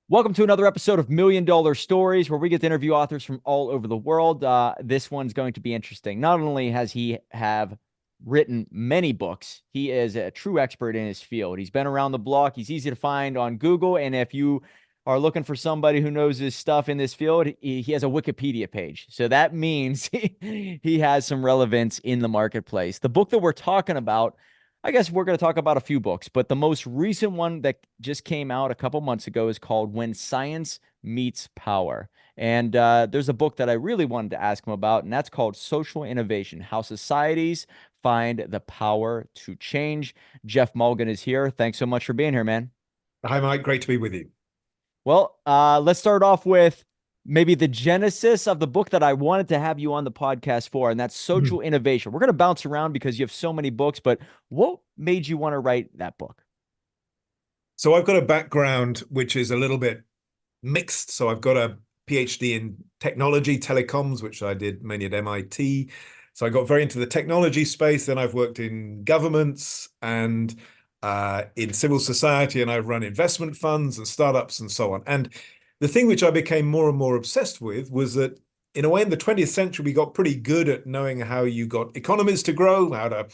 Welcome to another episode of Million Dollar Stories, where we get to interview authors from all over the world. This one's going to be interesting. Not only has he have written many books, he is a true expert in his field. He's been around the block. He's easy to find on Google, and if you are looking for somebody who knows his stuff in this field, he has a Wikipedia page. So that means he has some relevance in the marketplace. The book that we're talking about, I guess we're going to talk about a few books, but the most recent one that just came out a couple months ago is called When Science Meets Power. And there's a book that I really wanted to ask him about, and that's called Social Innovation: How Societies Find the Power to Change. Jeff Mulgan is here. Thanks so much for being here, man. Hi, Mike. Great to be with you. Well, let's start off with maybe the genesis of the book that I wanted to have you on the podcast for, and that's Social Mhm. Innovation. We're going to bounce around because you have so many books, but what made you want to write that book? So I've got a background which is a little bit mixed. So I've got a PhD in technology, telecoms, which I did mainly at MIT. So I got very into the technology space. Then I've worked in governments and in civil society, and I've run investment funds and startups and so on. And the thing which I became more and more obsessed with was that in a way, in the 20th century, we got pretty good at knowing how you got economies to grow, how to,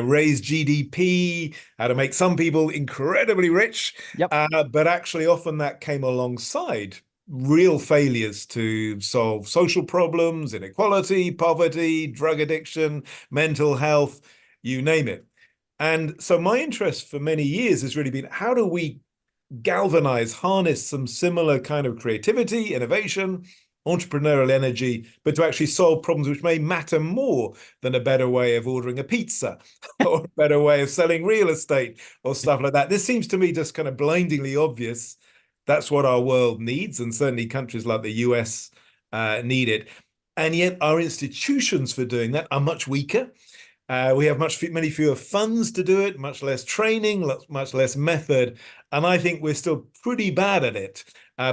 raise GDP, how to make some people incredibly rich. Yep. But actually, often that came alongside real failures to solve social problems, inequality, poverty, drug addiction, mental health, you name it. And so my interest for many years has really been how do we galvanize, harness some similar kind of creativity, innovation, entrepreneurial energy, but to actually solve problems which may matter more than a better way of ordering a pizza or a better way of selling real estate or stuff like that. This seems to me just kind of blindingly obvious. That's what our world needs, and certainly countries like the US need it. And yet our institutions for doing that are much weaker. We have many fewer funds to do it, much less training, much less method, and I think we're still pretty bad at it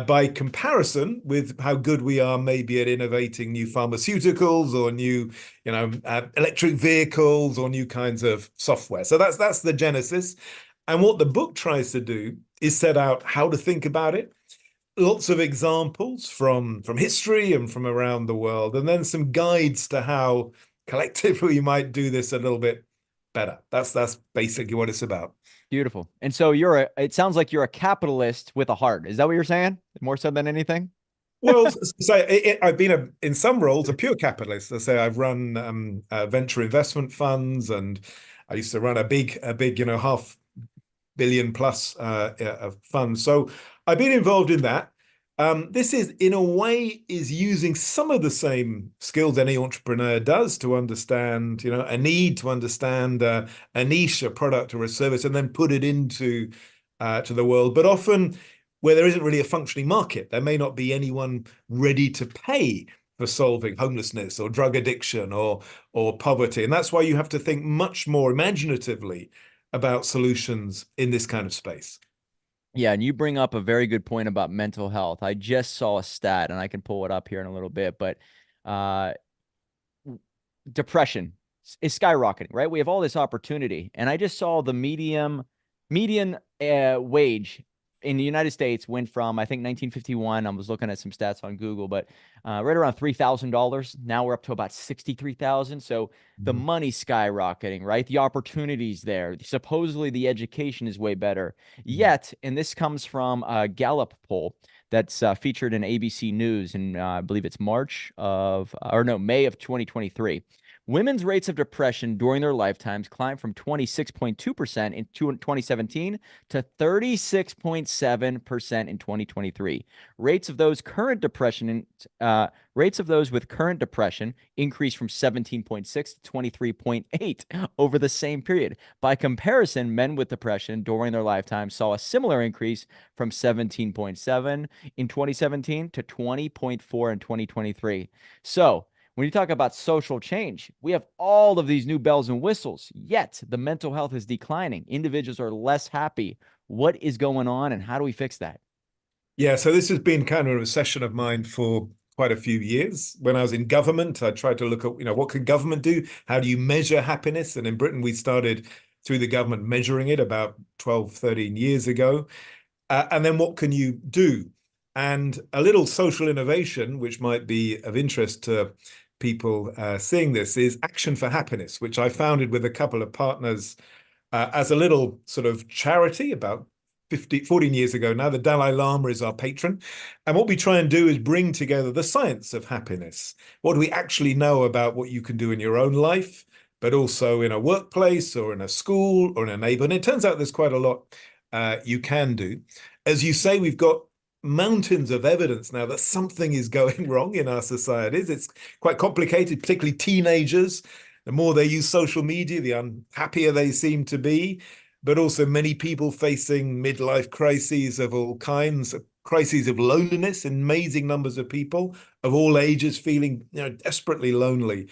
by comparison with how good we are maybe at innovating new pharmaceuticals or new, electric vehicles or new kinds of software. So that's the genesis, and what the book tries to do is set out how to think about it. Lots of examples from history and from around the world, and then some guides to how collectively we might do this a little bit better. That's basically what it's about. Beautiful. And so it sounds like you're a capitalist with a heart. Is that what you're saying? More so than anything? Well, I've been in some roles a pure capitalist. I say I've run venture investment funds, and I used to run a big, half billion plus fund. So I've been involved in that. This is, in a way, is using some of the same skills any entrepreneur does to understand, a need, to understand a niche, a product or a service, and then put it into to the world. But often, where there isn't really a functioning market, there may not be anyone ready to pay for solving homelessness or drug addiction or poverty, and that's why you have to think much more imaginatively about solutions in this kind of space. Yeah, and you bring up a very good point about mental health. I just saw a stat, and I can pull it up here in a little bit, but uh, depression is skyrocketing, right? We have all this opportunity, and I just saw the median wage in the United States went from, I think, 1951. I was looking at some stats on Google, but right around $3,000. Now we're up to about 63,000. So the Mhm. money's skyrocketing, right? The opportunities there. Supposedly the education is way better. Yet, and this comes from a Gallup poll that's featured in ABC News, and I believe it's May of 2023. Women's rates of depression during their lifetimes climbed from 26.2% in 2017 to 36.7% in 2023. Rates of those with current depression increased from 17.6 to 23.8 over the same period. By comparison, men with depression during their lifetime saw a similar increase from 17.7 in 2017 to 20.4 in 2023. So, when you talk about social change, we have all of these new bells and whistles, yet the mental health is declining. Individuals are less happy. What is going on, and how do we fix that? Yeah, so this has been kind of a obsession of mine for quite a few years. When I was in government, I tried to look at, what can government do? How do you measure happiness? And in Britain, we started through the government measuring it about 12, 13 years ago. And then what can you do? And a little social innovation, which might be of interest to people seeing this, is Action for Happiness, which I founded with a couple of partners as a little sort of charity about 14 years ago now. The Dalai Lama is our patron. And what we try and do is bring together the science of happiness. What do we actually know about what you can do in your own life, but also in a workplace or in a school or in a neighborhood? And it turns out there's quite a lot you can do. As you say, we've got mountains of evidence now that something is going wrong in our societies. It's quite complicated, particularly teenagers. The more they use social media, the unhappier they seem to be, but also many people facing midlife crises of all kinds, crises of loneliness, amazing numbers of people of all ages feeling, desperately lonely.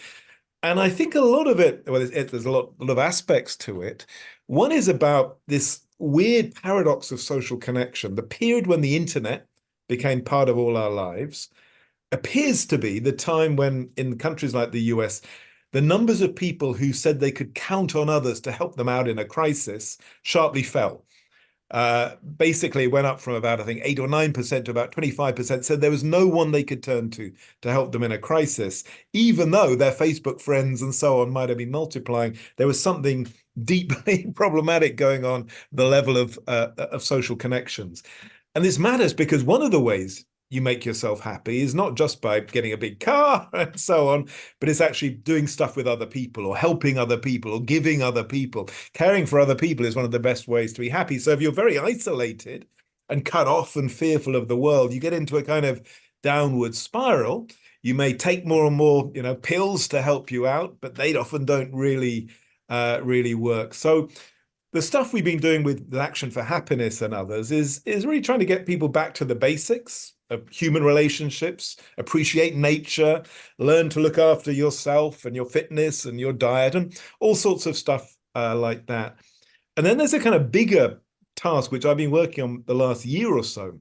And I think a lot of it, well, there's a lot of aspects to it. One is about this weird paradox of social connection. The period when the internet became part of all our lives appears to be the time when, in countries like the US, the numbers of people who said they could count on others to help them out in a crisis sharply fell. Basically, it went up from about, I think, 8 or 9% to about 25%. So there was no one they could turn to help them in a crisis, even though their Facebook friends and so on might have been multiplying. There was something deeply problematic going on the level of social connections. And this matters because one of the ways you make yourself happy is not just by getting a big car and so on, but it's actually doing stuff with other people or helping other people or giving other people. Caring for other people is one of the best ways to be happy. So if you're very isolated and cut off and fearful of the world, you get into a kind of downward spiral. You may take more and more, pills to help you out, but they often don't really work. So the stuff we've been doing with Action for Happiness and others is really trying to get people back to the basics of human relationships, appreciate nature, learn to look after yourself and your fitness and your diet and all sorts of stuff like that. And then there's a kind of bigger task, which I've been working on the last year or so,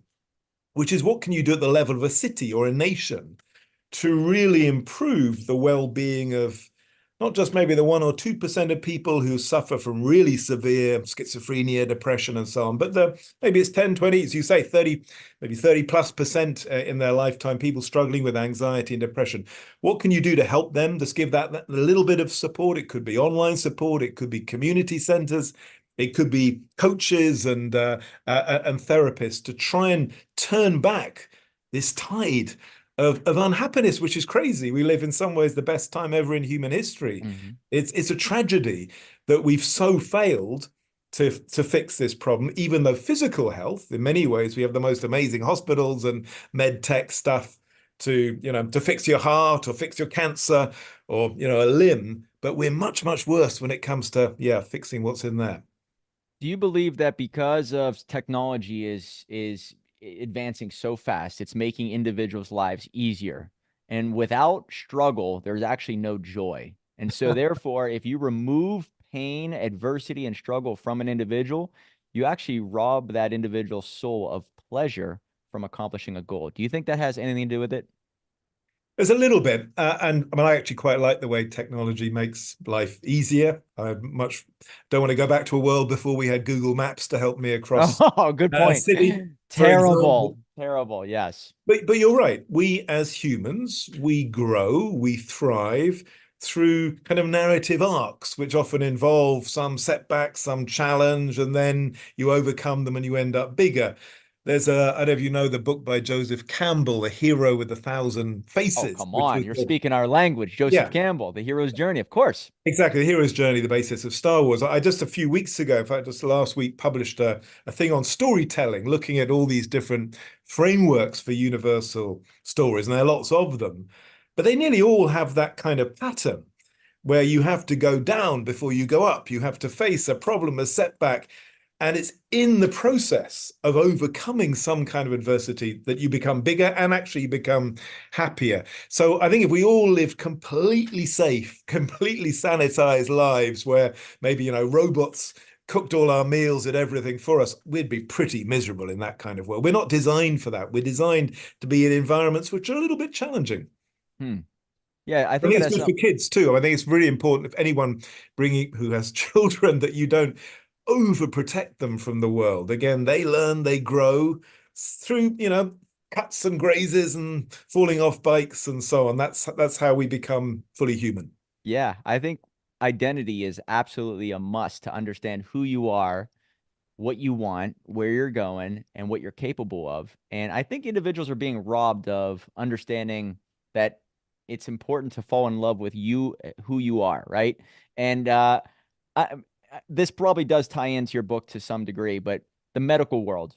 which is what can you do at the level of a city or a nation to really improve the well-being of not just maybe the 1 or 2% of people who suffer from really severe schizophrenia, depression, and so on, but maybe it's 10, 20, as you say, 30, maybe 30+% in their lifetime, people struggling with anxiety and depression. What can you do to help them? Just give that a little bit of support. It could be online support. It could be community centers. It could be coaches and therapists to try and turn back this tide of unhappiness, which is crazy. We live in some ways the best time ever in human history. Mm-hmm. It's a tragedy that we've so failed to fix this problem, even though physical health, in many ways, we have the most amazing hospitals and med tech stuff to fix your heart or fix your cancer or a limb, but we're much, much worse when it comes to fixing what's in there. Do you believe that because of technology is advancing so fast, it's making individuals' lives easier, and without struggle, there's actually no joy? And so therefore, if you remove pain, adversity, and struggle from an individual, you actually rob that individual's soul of pleasure from accomplishing a goal. Do you think that has anything to do with it? There's a little bit, and I mean, I actually quite like the way technology makes life easier. I much don't want to go back to a world before we had Google Maps to help me across Oh, good a point. city, for example. Terrible. Yes. But you're right. We as humans, we grow, we thrive through kind of narrative arcs, which often involve some setback, some challenge, and then you overcome them and you end up bigger. There's I don't know if you know the book by Joseph Campbell, A Hero with a Thousand Oh, Faces, come which on. was You're speaking our language. Joseph Campbell, The Hero's Journey, of course. exactly the hero's journey, the basis of Star Wars. I just a few weeks ago, in fact, just last week, published a thing on storytelling, looking at all these different frameworks for universal stories, and there are lots of them, but they nearly all have that kind of pattern where you have to go down before you go up. You have to face a problem, a setback. And it's in the process of overcoming some kind of adversity that you become bigger and actually become happier. So I think if we all lived completely safe, completely sanitized lives where maybe, robots cooked all our meals and everything for us, we'd be pretty miserable in that kind of world. We're not designed for that. We're designed to be in environments which are a little bit challenging. Yeah, I I think think it it's has good for some. kids too. I think it's really important if anyone who has children that you don't overprotect them from the world. Again, they learn, they grow through, cuts and grazes and falling off bikes and so on. That's how we become fully human. Yeah, I think identity is absolutely a must to understand who you are, what you want, where you're going, and what you're capable of. And I think individuals are being robbed of understanding that it's important to fall in love with you, who you are, right? And I, this probably does tie into your book to some degree, but the medical world.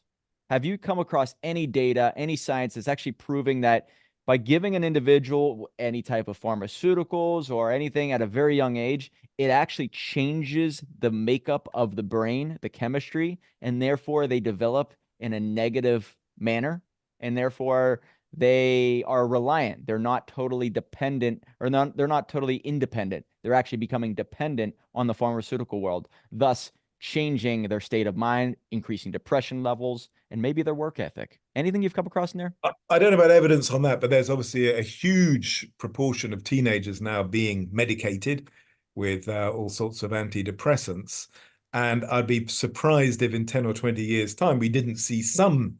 Have you come across any data, any science that's actually proving that by giving an individual any type of pharmaceuticals or anything at a very young age, it actually changes the makeup of the brain, the chemistry, and therefore they develop in a negative manner, and therefore they are reliant. They're not totally dependent, or not, they're not totally independent. They're actually becoming dependent on the pharmaceutical world, thus changing their state of mind, increasing depression levels, and maybe their work ethic. Anything you've come across in there? I don't know about evidence on that, but there's obviously a huge proportion of teenagers now being medicated with all sorts of antidepressants. And I'd be surprised if in 10 or 20 years' time we didn't see some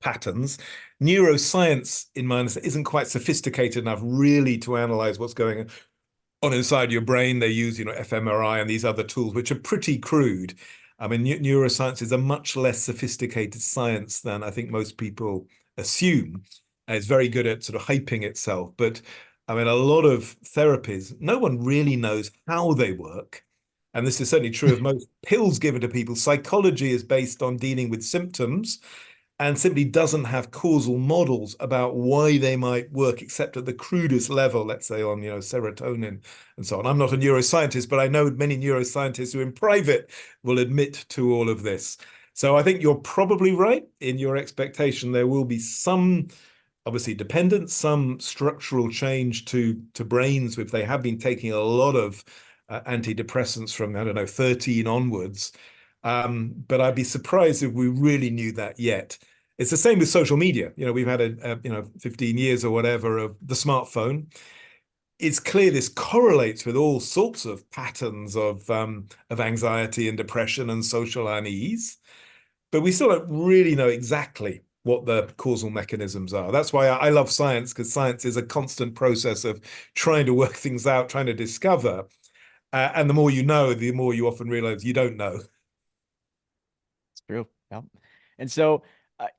patterns. Neuroscience, in my understanding, isn't quite sophisticated enough really to analyze what's going on inside your brain. They use, fMRI and these other tools, which are pretty crude. I mean, neuroscience is a much less sophisticated science than I think most people assume. It's very good at sort of hyping itself. But I mean, a lot of therapies, no one really knows how they work. And this is certainly true of most pills given to people. Psychology is based on dealing with symptoms and simply doesn't have causal models about why they might work, except at the crudest level, let's say on, serotonin and so on. I'm not a neuroscientist, but I know many neuroscientists who in private will admit to all of this. So I think you're probably right in your expectation. There will be some, obviously, dependence, some structural change to brains if they have been taking a lot of antidepressants from, I don't know, 13 onwards. But I'd be surprised if we really knew that yet. It's the same with social media. We've had 15 years or whatever of the smartphone. It's clear this correlates with all sorts of patterns of anxiety and depression and social unease, but we still don't really know exactly what the causal mechanisms are. That's why I love science, because science is a constant process of trying to work things out, trying to discover. And the more you know, the more you often realize you don't know. It's true. Yeah. And so,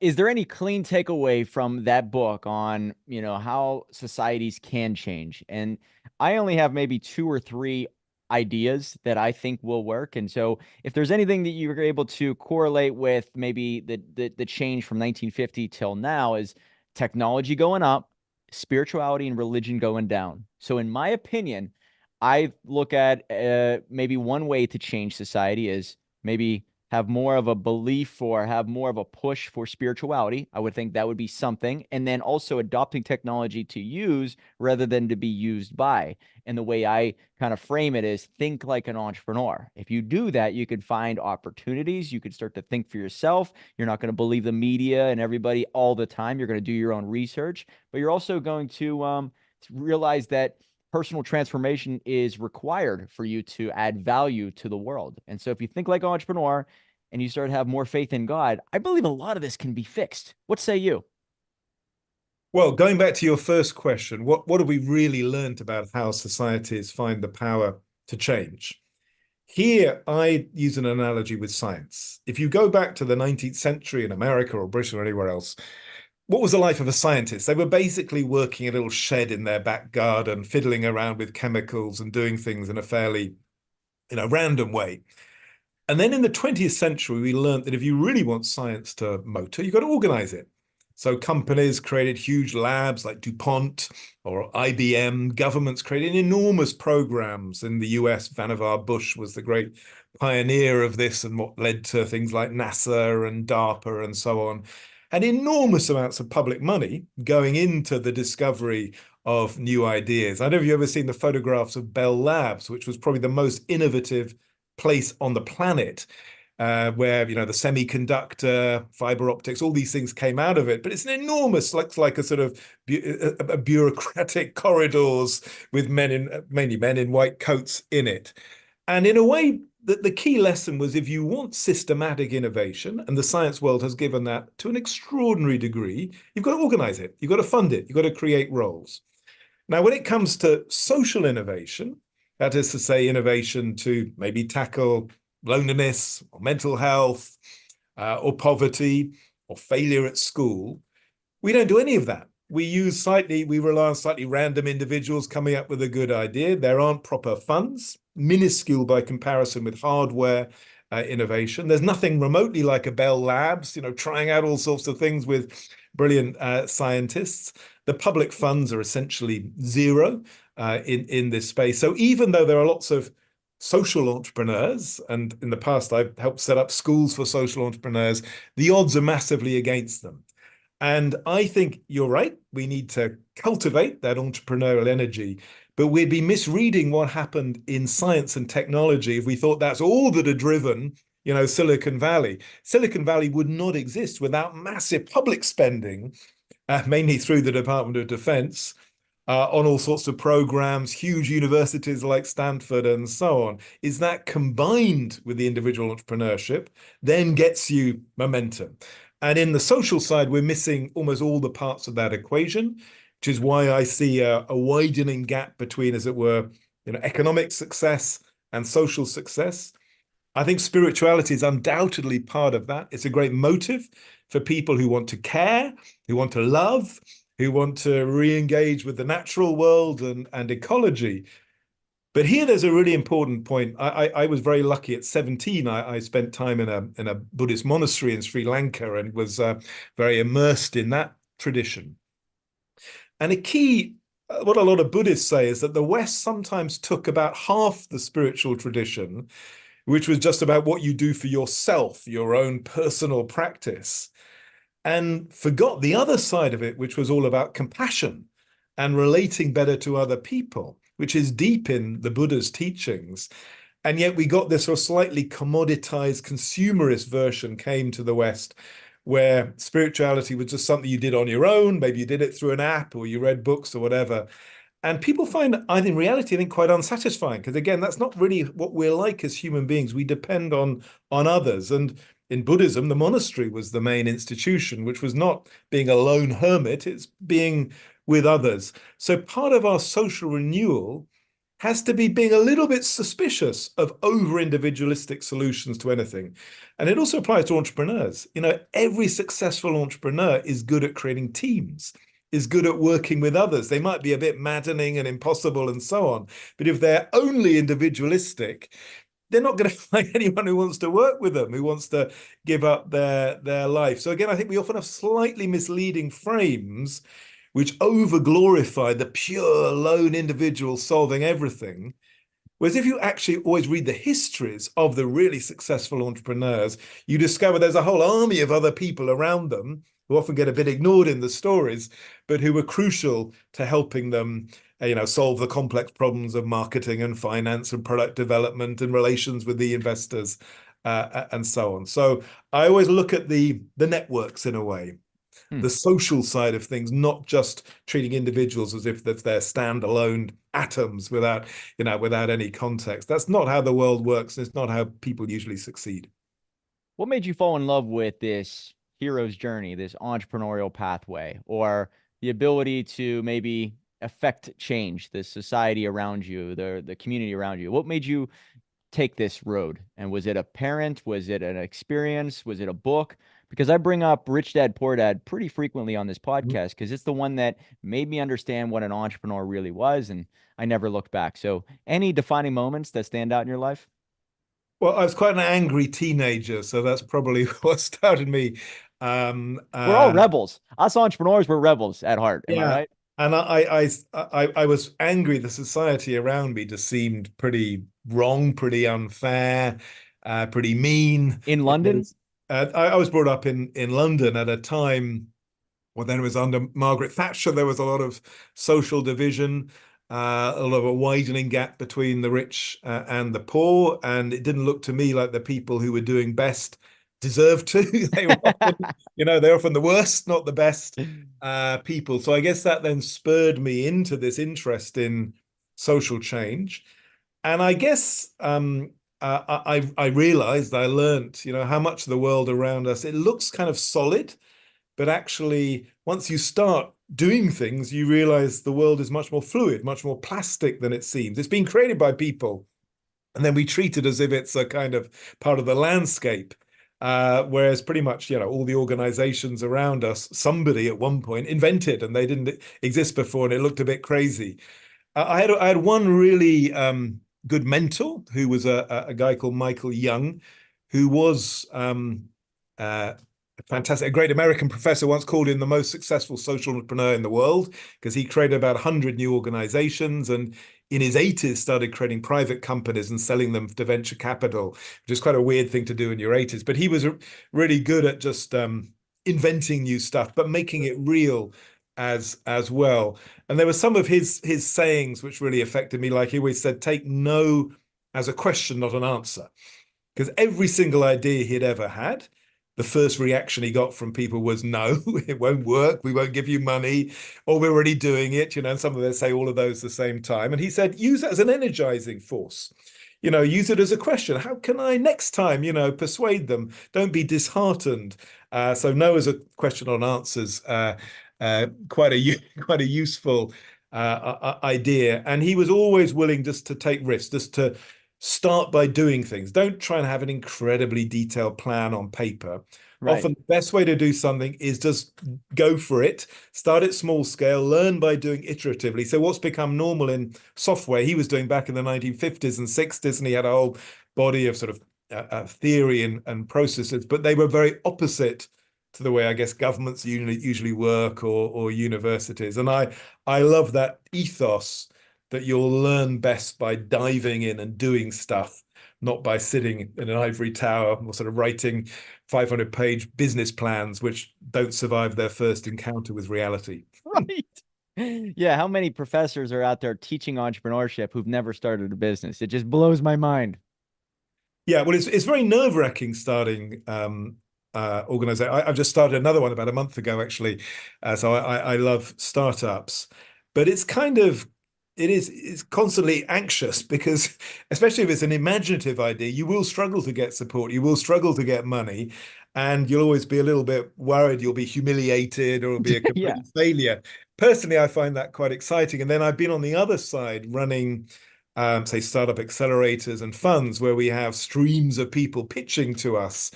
is there any clean takeaway from that book on, how societies can change? And I only have maybe two or three ideas that I think will work. And so, if there's anything that you were able to correlate with maybe the change from 1950 till now, is technology going up, spirituality and religion going down. So, in my opinion, I look at maybe one way to change society is maybe have more of a belief or have more of a push for spirituality. I would think that would be something. And then also adopting technology to use rather than to be used by. And the way I kind of frame it is think like an entrepreneur. If you do that, you could find opportunities. You could start to think for yourself. You're not going to believe the media and everybody all the time. You're going to do your own research, but you're also going to realize that personal transformation is required for you to add value to the world. And so if you think like an entrepreneur and you start to have more faith in God, I believe a lot of this can be fixed. What say you? Well, going back to your first question, what have we really learned about how societies find the power to change? Here, I use an analogy with science. If you go back to the 19th century in America or Britain or anywhere else, what was the life of a scientist? They were basically working in a little shed in their back garden, fiddling around with chemicals and doing things in a fairly, random way. And then in the 20th century, we learned that if you really want science to motor, you've got to organize it. So companies created huge labs like DuPont or IBM. Governments created enormous programs. In the US, Vannevar Bush was the great pioneer of this and what led to things like NASA and DARPA and so on. And enormous amounts of public money going into the discovery of new ideas. I don't know if you've ever seen the photographs of Bell Labs, which was probably the most innovative place on the planet, where the semiconductor, fiber optics, all these things came out of it. But it's an enormous, like a sort of a bureaucratic corridors with mainly men in white coats in it. And in a way, the key lesson was if you want systematic innovation, and the science world has given that to an extraordinary degree, you've got to organize it, you've got to fund it, you've got to create roles. Now, when it comes to social innovation, that is to say, innovation to maybe tackle loneliness or mental health or poverty or failure at school, we don't do any of that. We rely on slightly random individuals coming up with a good idea. There aren't proper funds, minuscule by comparison with hardware innovation. There's nothing remotely like a Bell Labs, trying out all sorts of things with brilliant scientists. The public funds are essentially zero in this space. So even though there are lots of social entrepreneurs, and in the past I've helped set up schools for social entrepreneurs, the odds are massively against them. And I think you're right. We need to cultivate that entrepreneurial energy, but we'd be misreading what happened in science and technology if we thought that's all that had driven, Silicon Valley. Silicon Valley would not exist without massive public spending, mainly through the Department of Defense, on all sorts of programs, huge universities like Stanford and so on. Is that combined with the individual entrepreneurship, then gets you momentum. And in the social side, we're missing almost all the parts of that equation, which is why I see a widening gap between, as it were, economic success and social success. I think spirituality is undoubtedly part of that. It's a great motive for people who want to care, who want to love, who want to re-engage with the natural world and ecology. But here there's a really important point. I was very lucky at 17. I spent time in a Buddhist monastery in Sri Lanka and was very immersed in that tradition. And what a lot of Buddhists say is that the West sometimes took about half the spiritual tradition, which was just about what you do for yourself, your own personal practice, and forgot the other side of it, which was all about compassion and relating better to other people, which is deep in the Buddha's teachings. And yet we got this sort of slightly commoditized consumerist version came to the West, where spirituality was just something you did on your own. Maybe you did it through an app or you read books or whatever. And people find, in reality, I think, quite unsatisfying, because again, that's not really what we're like as human beings. We depend on others. And in Buddhism, the monastery was the main institution, which was not being a lone hermit, it's being with others. So part of our social renewal has to be being a little bit suspicious of over-individualistic solutions to anything. And it also applies to entrepreneurs. Every successful entrepreneur is good at creating teams, is good at working with others. They might be a bit maddening and impossible and so on, but if they're only individualistic, they're not going to find anyone who wants to work with them, who wants to give up their life. So again, I think we often have slightly misleading frames which over-glorify the pure lone individual solving everything. Whereas if you actually always read the histories of the really successful entrepreneurs, you discover there's a whole army of other people around them who often get a bit ignored in the stories, but who were crucial to helping them, solve the complex problems of marketing and finance and product development and relations with the investors and so on. So I always look at the networks in a way, the social side of things, not just treating individuals as if they're standalone atoms without any context. That's not how the world works. It's not how people usually succeed. What made you fall in love with this hero's journey, this entrepreneurial pathway, or the ability to maybe affect change, the society around you, the community around you? What made you take this road? And was it a parent? Was it an experience? Was it a book? Because I bring up Rich Dad Poor Dad pretty frequently on this podcast because it's the one that made me understand what an entrepreneur really was, and I never looked back. So any defining moments that stand out in your life? Well, I was quite an angry teenager, so that's probably what started me. We're all rebels. Us entrepreneurs, we're rebels at heart. Am I Yeah, right? and I was angry. The society around me just seemed pretty wrong, pretty unfair, pretty mean. In London? I was brought up in London at a time, well, then it was under Margaret Thatcher. There was a lot of social division, a lot of a widening gap between the rich and the poor, and it didn't look to me like the people who were doing best deserved to. They were often, they're often the worst, not the best people. So I guess that then spurred me into this interest in social change. And I guess I realized, I learned, how much of the world around us, it looks kind of solid, but actually, once you start doing things, you realize the world is much more fluid, much more plastic than it seems. It's been created by people, and then we treat it as if it's a kind of part of the landscape. Whereas pretty much, all the organizations around us, somebody at one point invented, and they didn't exist before, and it looked a bit crazy. I had one really good mentor who was a guy called Michael Young, who was uh, fantastic. A great American professor once called him the most successful social entrepreneur in the world because he created about 100 new organizations, and in his 80s started creating private companies and selling them to venture capital, which is quite a weird thing to do in your 80s. But he was really good at just inventing new stuff, but making it real as well. And there were some of his sayings which really affected me. Like he always said, take no as a question, not an answer. Because every single idea he'd ever had, the first reaction he got from people was, no, it won't work. We won't give you money, or we're already doing it. And some of them say all of those at the same time. And he said, use it as an energizing force. Use it as a question. How can I next time, persuade them? Don't be disheartened. So no as a question on answers. Quite a quite a useful idea. And he was always willing just to take risks, just to start by doing things. Don't try and have an incredibly detailed plan on paper. Right. Often the best way to do something is just go for it, start at small scale, learn by doing iteratively. So what's become normal in software, he was doing back in the 1950s and 60s, and he had a whole body of sort of theory and processes, but they were very opposite to the way I guess governments usually work or universities. And I love that ethos that you'll learn best by diving in and doing stuff, not by sitting in an ivory tower or sort of writing 500-page business plans which don't survive their first encounter with reality. Right. Yeah, how many professors are out there teaching entrepreneurship who've never started a business? It just blows my mind. Yeah, well, it's very nerve-wracking starting organization. I've just started another one about a month ago, actually. So I love startups, but it's constantly anxious because, especially if it's an imaginative idea, you will struggle to get support, you will struggle to get money, and you'll always be a little bit worried you'll be humiliated or it'll be a Yeah. complete failure. Personally, I find that quite exciting. And then I've been on the other side running say startup accelerators and funds where we have streams of people pitching to us.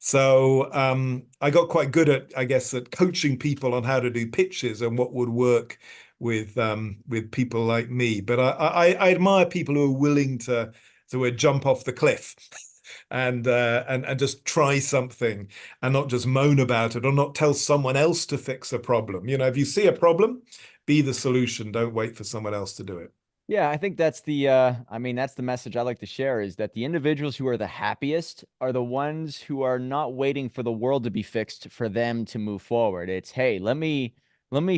So I got quite good at, I guess, at coaching people on how to do pitches and what would work with people like me. But I admire people who are willing to jump off the cliff and just try something and not just moan about it or not tell someone else to fix a problem. If you see a problem, be the solution. Don't wait for someone else to do it. Yeah, I think that's that's the message I like to share is that the individuals who are the happiest are the ones who are not waiting for the world to be fixed for them to move forward. It's, hey, let me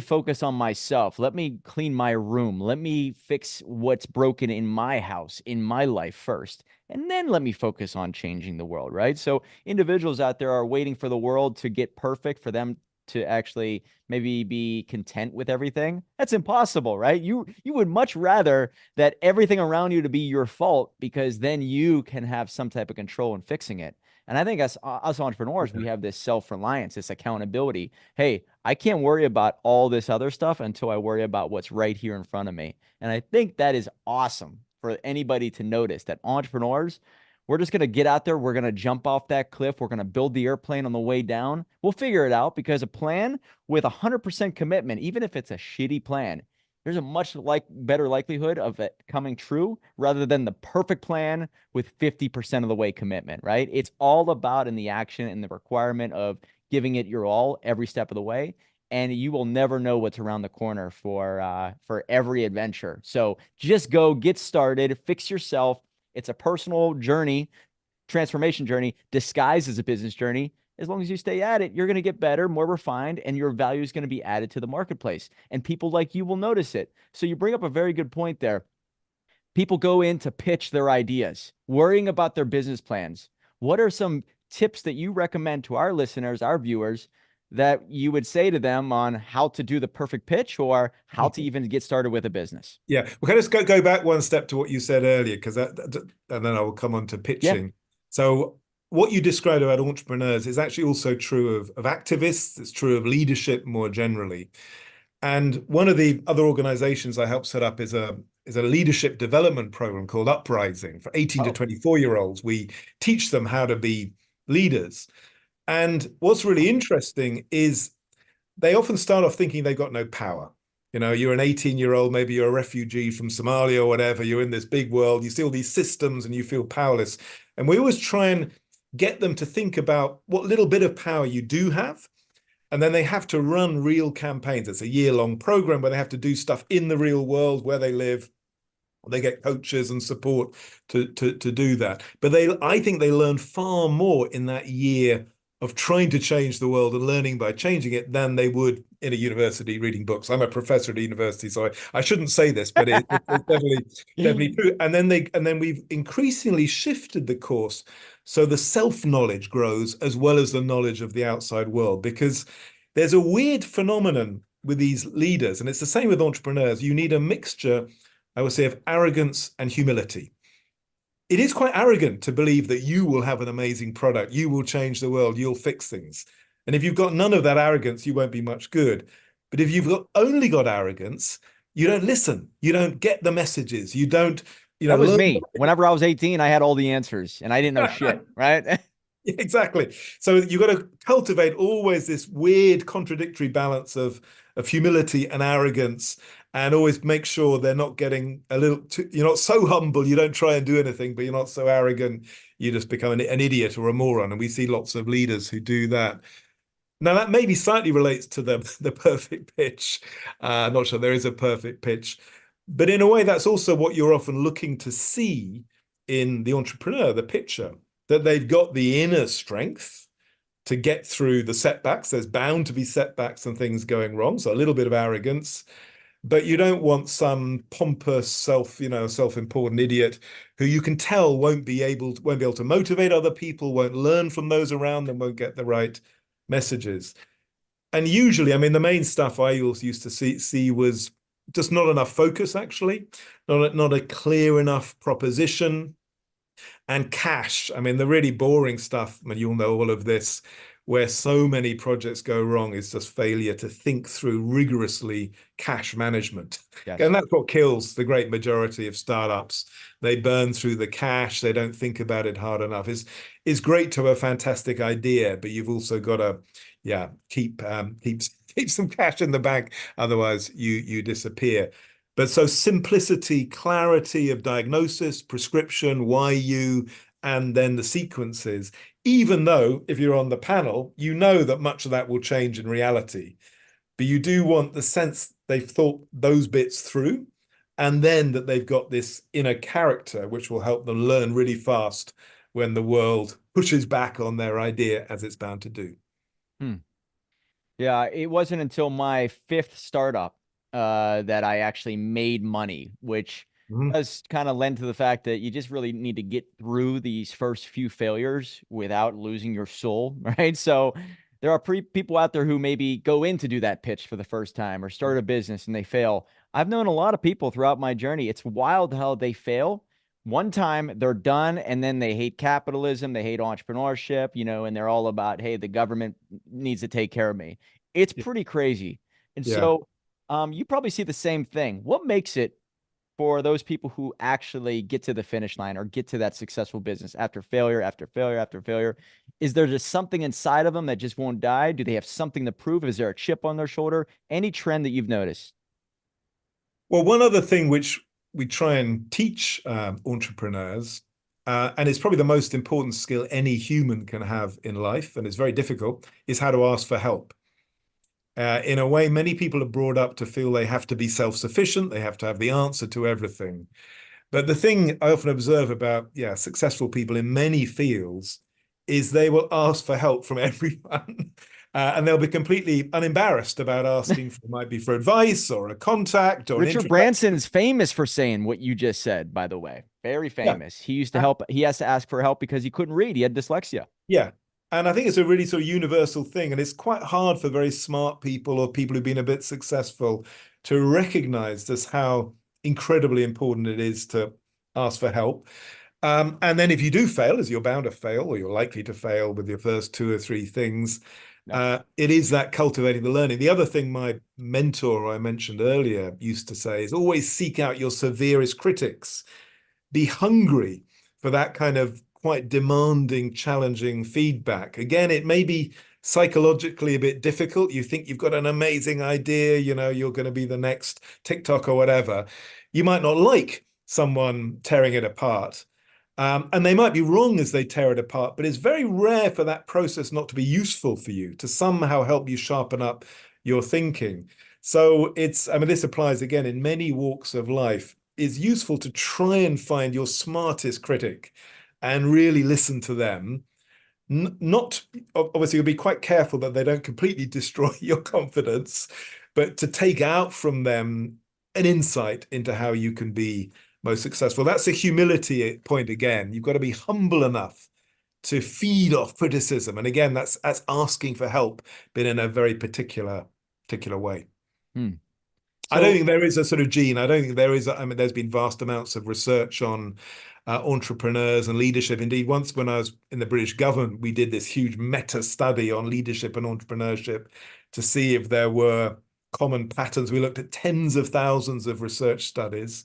focus on myself. Let me clean my room. Let me fix what's broken in my house, in my life first. And then let me focus on changing the world, right? So individuals out there are waiting for the world to get perfect for them to actually maybe be content with everything. That's impossible, right? You would much rather that everything around you to be your fault because then you can have some type of control in fixing it. And I think us entrepreneurs, we have this self-reliance, this accountability. Hey, I can't worry about all this other stuff until I worry about what's right here in front of me. And I think that is awesome for anybody to notice that entrepreneurs, we're just going to get out there. We're going to jump off that cliff. We're going to build the airplane on the way down. We'll figure it out because a plan with 100% commitment, even if it's a shitty plan, there's a much better likelihood of it coming true rather than the perfect plan with 50% of the way commitment, right? It's all about in the action and the requirement of giving it your all every step of the way. And you will never know what's around the corner for every adventure. So just go get started, fix yourself. It's a personal journey, transformation journey disguised as a business journey. As long as you stay at it, you're going to get better, more refined, and your value is going to be added to the marketplace. And people like you will notice it. So you bring up a very good point there. People go in to pitch their ideas, worrying about their business plans. What are some tips that you recommend to our listeners, our viewers, that you would say to them on how to do the perfect pitch or how to even get started with a business? Yeah, well, can I just go back one step to what you said earlier, because and then I will come on to Yeah. pitching. So what you described about entrepreneurs is actually also true of activists. It's true of leadership more generally. And one of the other organizations I helped set up is a leadership development program called Uprising for 18 to Oh, 24-year-olds. We teach them how to be leaders. And what's really interesting is they often start off thinking they've got no power. You know, you're an 18-year-old, maybe you're a refugee from Somalia or whatever, you're in this big world, you see all these systems and you feel powerless. And we always try and get them to think about what little bit of power you do have. And then they have to run real campaigns. It's a year-long program where they have to do stuff in the real world where they live. They get coaches and support to do that. But I think they learn far more in that year of trying to change the world and learning by changing it than they would in a university reading books. I'm a professor at a university, so I shouldn't say this, but it's definitely true. And then we've increasingly shifted the course so the self-knowledge grows as well as the knowledge of the outside world, because there's a weird phenomenon with these leaders, and it's the same with entrepreneurs. You need a mixture, I would say, of arrogance and humility. It is quite arrogant to believe that you will have an amazing product, you will change the world, you'll fix things. And if you've got none of that arrogance, you won't be much good. But if you've only got arrogance, you don't listen, you don't get the messages, you don't, that was learn. me. Whenever I was 18, I had all the answers and I didn't know shit, right? Exactly. So you've got to cultivate always this weird contradictory balance of humility and arrogance, and always make sure they're not getting a little too, you're not so humble, you don't try and do anything, but you're not so arrogant, you just become an idiot or a moron. And we see lots of leaders who do that. Now, that maybe slightly relates to the perfect pitch. Not sure there is a perfect pitch, but in a way, that's also what you're often looking to see in the entrepreneur, the pitcher, that they've got the inner strength to get through the setbacks. There's bound to be setbacks and things going wrong, so a little bit of arrogance. But you don't want some pompous self-important idiot who you can tell won't be able to motivate other people, won't learn from those around them, won't get the right messages. And usually, I mean, the main stuff I also used to see was just not enough focus, actually, not a clear enough proposition, and cash. I mean, the really boring stuff, I mean, you'll know all of this, where so many projects go wrong, is just failure to think through rigorously cash management. Yes. And that's what kills the great majority of startups. They burn through the cash. They don't think about it hard enough. It's great to have a fantastic idea, but you've also got to, keep some cash in the bank. Otherwise, you disappear. But so simplicity, clarity of diagnosis, prescription, why you, and then the sequences, even though if you're on the panel, you know that much of that will change in reality. But you do want the sense they've thought those bits through, and then that they've got this inner character, which will help them learn really fast when the world pushes back on their idea, as it's bound to do. Yeah, it wasn't until my fifth startup that I actually made money, which does kind of lend to the fact that you just really need to get through these first few failures without losing your soul, right? So there are people out there who maybe go in to do that pitch for the first time or start a business and they fail. I've known a lot of people throughout my journey. It's wild how they fail. One time they're done and then they hate capitalism, they hate entrepreneurship, and they're all about, hey, the government needs to take care of me. It's pretty crazy. And so you probably see the same thing. What makes it for those people who actually get to the finish line or get to that successful business after failure, after failure, after failure? Is there just something inside of them that just won't die? Do they have something to prove? Is there a chip on their shoulder? Any trend that you've noticed? Well, one other thing which we try and teach entrepreneurs, and it's probably the most important skill any human can have in life, and it's very difficult, is how to ask for help. In a way, many people are brought up to feel they have to be self-sufficient, they have to have the answer to everything. But the thing I often observe about, successful people in many fields is they will ask for help from everyone. And they'll be completely unembarrassed about asking for, might be for advice or a contact or Richard Branson is famous for saying what you just said, by the way. Very famous. He used to help. He has to ask for help because he couldn't read. He had dyslexia. Yeah. And I think it's a really sort of universal thing. And it's quite hard for very smart people or people who've been a bit successful to recognize just how incredibly important it is to ask for help. And then if you do fail, as you're bound to fail, or you're likely to fail with your first two or three things, Yep. it is that cultivating the learning. The other thing my mentor I mentioned earlier used to say is always seek out your severest critics. Be hungry for that kind of quite demanding, challenging feedback. Again, it may be psychologically a bit difficult. You think you've got an amazing idea, you're going to be the next TikTok or whatever. You might not like someone tearing it apart. And they might be wrong as they tear it apart, but it's very rare for that process not to be useful for you, to somehow help you sharpen up your thinking. So I mean, this applies again in many walks of life. It's useful to try and find your smartest critic and really listen to them. Not obviously, you'll be quite careful that they don't completely destroy your confidence, but to take out from them an insight into how you can be most successful. That's a humility point again. You've got to be humble enough to feed off criticism. And again, that's asking for help, but in a very particular way. Hmm. I don't So think there is a sort of gene. I don't think there is. I mean, there's been vast amounts of research on entrepreneurs and leadership. Indeed, once when I was in the British government, we did this huge meta study on leadership and entrepreneurship to see if there were common patterns. We looked at tens of thousands of research studies.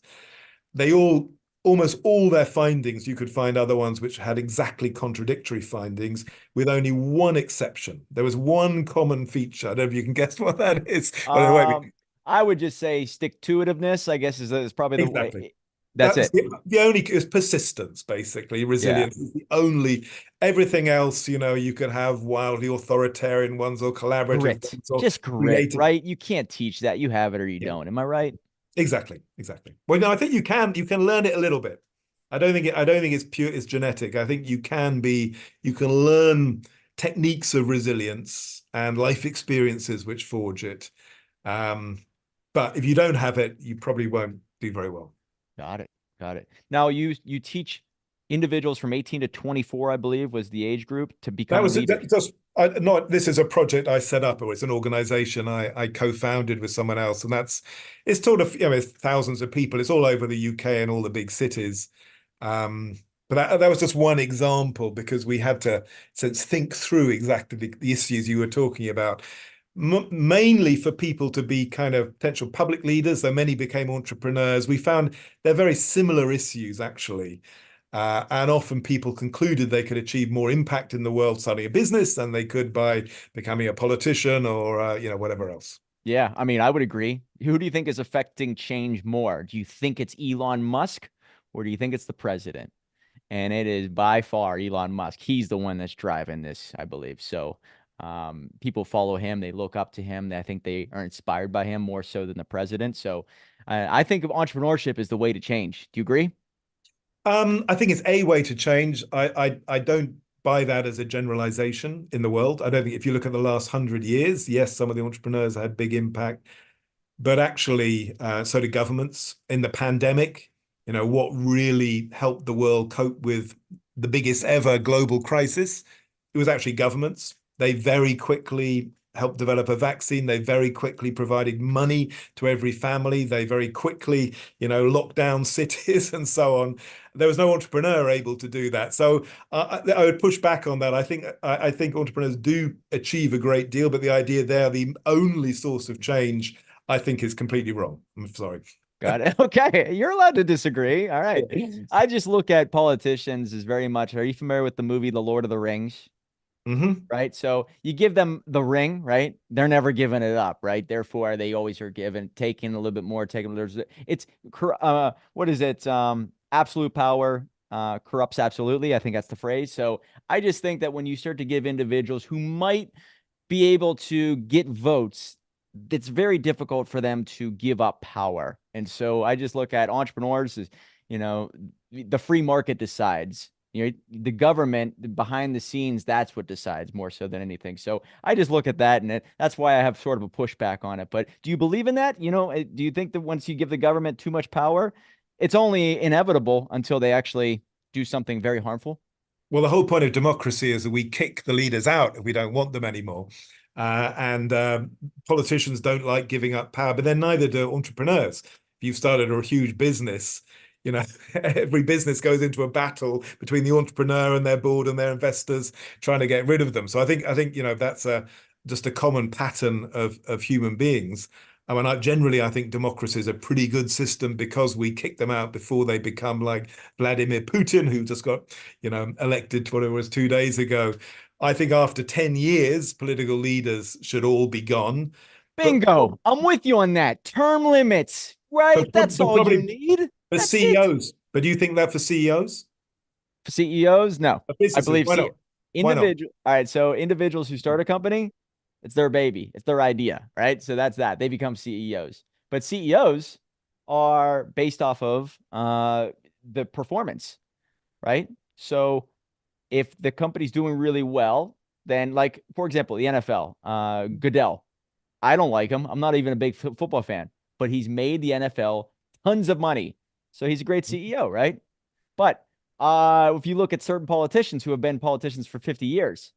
Almost all their findings, you could find other ones which had exactly contradictory findings, with only one exception. There was one common feature. I don't know if you can guess what that is. Oh, wait, um I would just say stick to itiveness, I guess is probably the exactly. way. That's That's it. the only is persistence, basically. Yeah. Resilience is the only. Everything else, you could have wildly authoritarian ones or collaborative Grit. ones or Just grit, creative. right? You can't teach that. You have it or you Yeah, don't. Am I right? exactly, exactly. Well, no, I think you can learn it a little bit. I don't think it's pure, it's genetic. I think you can learn techniques of resilience and life experiences which forge it. Um, but if you don't have it, you probably won't do very well. Got it. Got it. Now you teach individuals from 18 to 24, I believe, was the age group to That become was leaders. just not. This is a project I set up, or it's an organization I co-founded with someone else, and it's sort of it's thousands of people. It's all over the UK and all the big cities. But that was just one example because we had to since think through exactly the issues you were talking about. Mainly for people to be kind of potential public leaders, though many became entrepreneurs. We found they're very similar issues, actually. And often people concluded they could achieve more impact in the world starting a business than they could by becoming a politician or whatever else. Yeah, I mean, I would agree. Who do you think is affecting change more? Do you think it's Elon Musk or do you think it's the president? And it is by far Elon Musk. He's the one that's driving this, I believe. So people follow him. They look up to him. I think they are inspired by him more so than the president. So I think of entrepreneurship is the way to change. Do you agree? I think it's a way to change. I don't buy that as a generalization in the world. I don't think if you look at the last 100 years, yes, some of the entrepreneurs had big impact, but actually, so did governments. In the pandemic, what really helped the world cope with the biggest ever global crisis, it was actually governments. They very quickly helped develop a vaccine. They very quickly provided money to every family. They very quickly, locked down cities and so on. There was no entrepreneur able to do that. So I would push back on that. I think entrepreneurs do achieve a great deal, but the idea they're the only source of change, I think, is completely wrong. I'm sorry. Got it. Okay. You're allowed to disagree. All right. I just look at politicians as very much. Are you familiar with the movie The Lord of the Rings? Hmm. Right. So you give them the ring, right? They're never giving it up, right? Therefore, they always are given, taking a little bit more, taking there's it's what is it? Absolute power corrupts absolutely. I think that's the phrase. So I just think that when you start to give individuals who might be able to get votes, it's very difficult for them to give up power. And so I just look at entrepreneurs as, you know, the free market decides. You know, the government behind the scenes, that's what decides more so than anything. So I just look at that, and that's why I have sort of a pushback on it. But do you believe in that? Do you think that once you give the government too much power, it's only inevitable until they actually do something very harmful? Well, the whole point of democracy is that we kick the leaders out if we don't want them anymore. And Politicians don't like giving up power, but then neither do entrepreneurs. If you've started a huge business, you know, every business goes into a battle between the entrepreneur and their board and their investors trying to get rid of them. So I think, that's just a common pattern of human beings. I mean, I think democracy is a pretty good system because we kick them out before they become like Vladimir Putin, who just got, elected whatever it was 2 days ago. I think after 10 years, political leaders should all be gone. But, Bingo. I'm with you on that. Term limits, right? That's but all you probably need. for That's it. CEOs. But do you think that for CEOs? For CEOs, no. For I businesses, believe why not? Why not? individual. All right, so individuals who start a company, it's their baby, it's their idea, right? So that's that. They become CEOs. But CEOs are based off of the performance, right? So if the company's doing really well, then like for example, the NFL, Goodell. I don't like him. I'm not even a big football fan, but he's made the NFL tons of money. So he's a great CEO, right? But if you look at certain politicians who have been politicians for 50 years,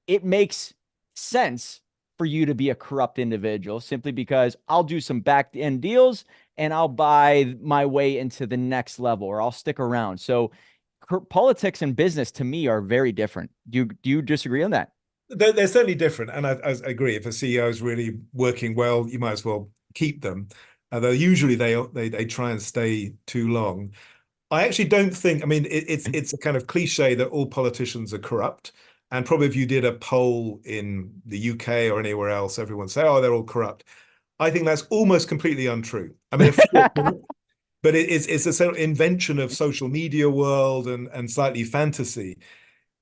it makes sense for you to be a corrupt individual simply because I'll do some back end deals and I'll buy my way into the next level or I'll stick around. So politics and business to me are very different. Do you disagree on that? They're certainly different, and I agree. If a CEO is really working well, you might as well keep them. Although usually they try and stay too long. I actually don't think. I mean, it's a kind of cliche that all politicians are corrupt. And probably if you did a poll in the UK or anywhere else, everyone would say, "Oh, they're all corrupt." I think that's almost completely untrue. I mean, a few, but it's a sort of invention of social media world and slightly fantasy.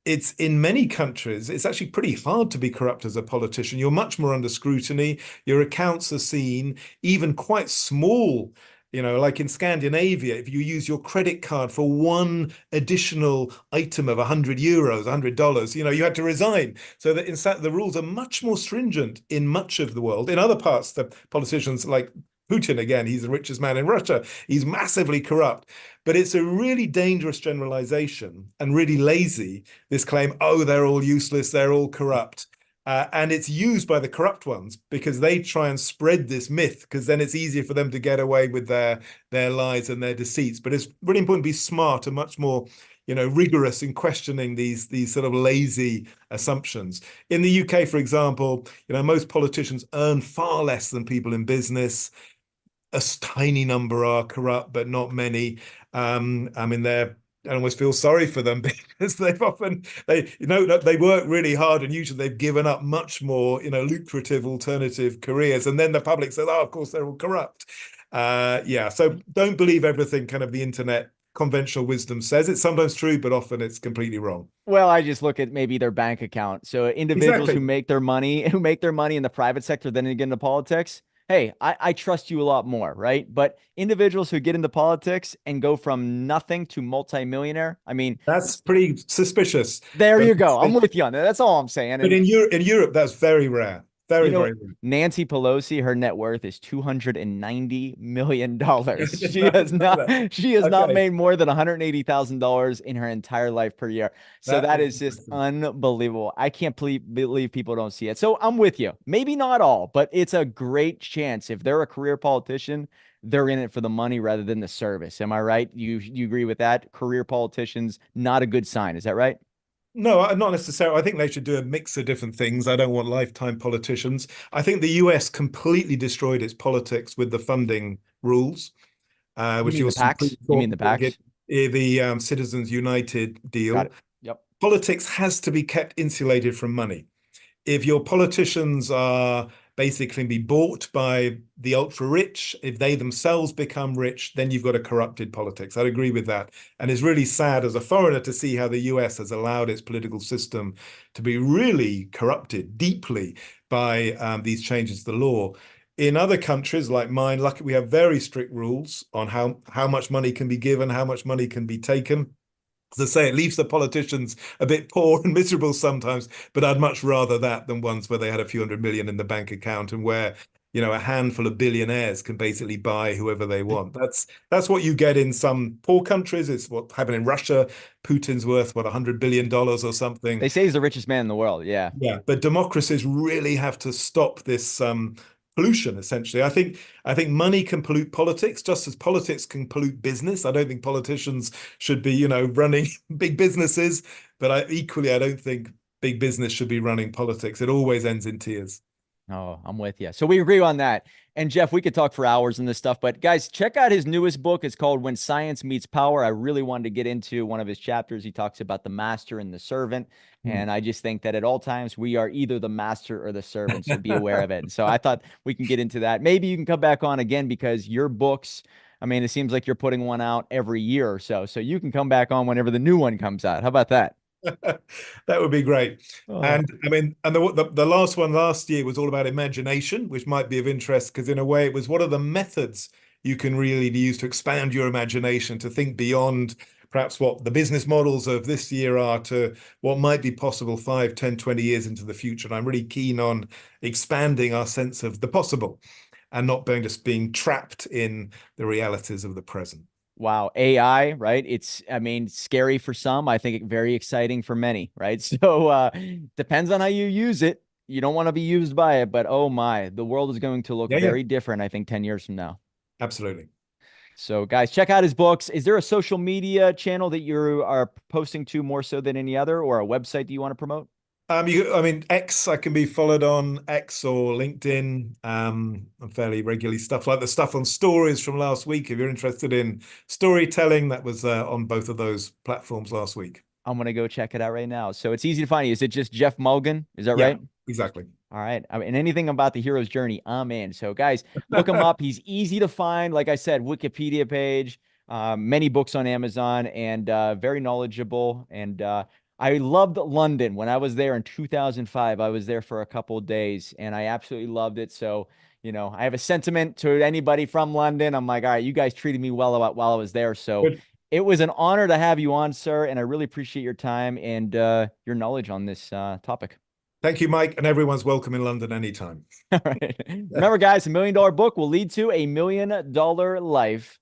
It's in many countries, it's actually pretty hard to be corrupt as a politician. You're much more under scrutiny. Your accounts are seen, even quite small, like in Scandinavia, if you use your credit card for one additional item of 100 euros, $100, you had to resign. So that in fact, the rules are much more stringent in much of the world. In other parts, the politicians like Putin, again, he's the richest man in Russia. He's massively corrupt. But it's a really dangerous generalization and really lazy, this claim, oh, they're all useless, they're all corrupt. And it's used by the corrupt ones because they try and spread this myth because then it's easier for them to get away with their lies and their deceits. But it's really important to be smart and much more, rigorous in questioning these sort of lazy assumptions. In the UK, for example, most politicians earn far less than people in business. A tiny number are corrupt, but not many. I mean, I almost feel sorry for them because they work really hard and usually they've given up much more, lucrative alternative careers. And then the public says, oh, of course, they're all corrupt. Yeah. So don't believe everything kind of the internet conventional wisdom says. It's sometimes true, but often it's completely wrong. Well, I just look at maybe their bank account. So individuals Exactly. who make their money in the private sector, then get into politics. Hey, I trust you a lot more, right? But individuals who get into politics and go from nothing to multimillionaire, I mean, That's pretty suspicious. there But you go. I'm with you on that. That's all I'm saying. but And in Europe, that's very rare. you Very, know, very rare. Nancy Pelosi, her net worth is $290 million. I didn't know that. She has not Okay, made more than $180,000 in her entire life per year. So that that is is just impressive. unbelievable. I can't believe people don't see it. So I'm with you. Maybe not all, but it's a great chance. If they're a career politician, they're in it for the money rather than the service. Am I right? You agree with that? Career politicians, not a good sign. Is that right? No, not necessarily. I think they should do a mix of different things. I don't want lifetime politicians. I think the US completely destroyed its politics with the funding rules, You which mean your the Supreme PACs? You mean Court the brought in, PACs? the Citizens United Got deal. it. Yep. Politics has to be kept insulated from money. If your politicians are basically be bought by the ultra rich, if they themselves become rich, then you've got a corrupted politics. I'd agree with that. And it's really sad as a foreigner to see how the US has allowed its political system to be really corrupted deeply by these changes to the law. In other countries like mine, luckily we have very strict rules on how much money can be given, how much money can be taken. As I say, it leaves the politicians a bit poor and miserable sometimes, but I'd much rather that than ones where they had a few hundred million in the bank account and where, a handful of billionaires can basically buy whoever they want. That's what you get in some poor countries. It's what happened in Russia. Putin's worth, what, $100 billion or something. They say he's the richest man in the world. Yeah. Yeah, but democracies really have to stop this pollution, essentially. I think money can pollute politics just as politics can pollute business. I don't think politicians should be, running big businesses, but I don't think big business should be running politics. It always ends in tears. Oh, I'm with you. So we agree on that. And Jeff, we could talk for hours on this stuff, but guys, check out his newest book. It's called When Science Meets Power. I really wanted to get into one of his chapters. He talks about the master and the servant. And I just think that at all times we are either the master or the servant. So be aware of it. And so I thought we can get into that. Maybe you can come back on again because your books, I mean, it seems like you're putting one out every year or so. So you can come back on whenever the new one comes out. How about that? That would be great. Oh. And I mean, and the last one last year was all about imagination, which might be of interest because in a way it was what are the methods you can really use to expand your imagination, to think beyond perhaps what the business models of this year are to what might be possible 5, 10, 20 years into the future. And I'm really keen on expanding our sense of the possible and not just being trapped in the realities of the present. Wow, AI, right? It's, I mean, scary for some. I think very exciting for many, right? So depends on how you use it. You don't want to be used by it, but oh my, the world is going to look Yeah, very different, I think, 10 years from now. absolutely. So guys, check out his books. Is there a social media channel that you are posting to more so than any other, or a website that you want to promote? I mean, X, I can be followed on X or LinkedIn. I'm fairly regularly stuff like the stuff on stories from last week. If you're interested in storytelling, that was on both of those platforms last week. I'm gonna go check it out right now. So it's easy to find you. Is it just Jeff Mulgan? Is that Yeah, right? exactly. All right. I mean, anything about the hero's journey, I'm in. So, guys, look him up. He's easy to find. Like I said, Wikipedia page, many books on Amazon, and very knowledgeable. And I loved London when I was there in 2005. I was there for a couple of days, and I absolutely loved it. So, I have a sentiment to anybody from London. I'm like, all right, you guys treated me well while I was there. So, Good. it was an honor to have you on, sir, and I really appreciate your time and your knowledge on this topic. Thank you, Mike, and everyone's welcome in London anytime. All right. Remember, guys, $1 million book will lead to $1 million life.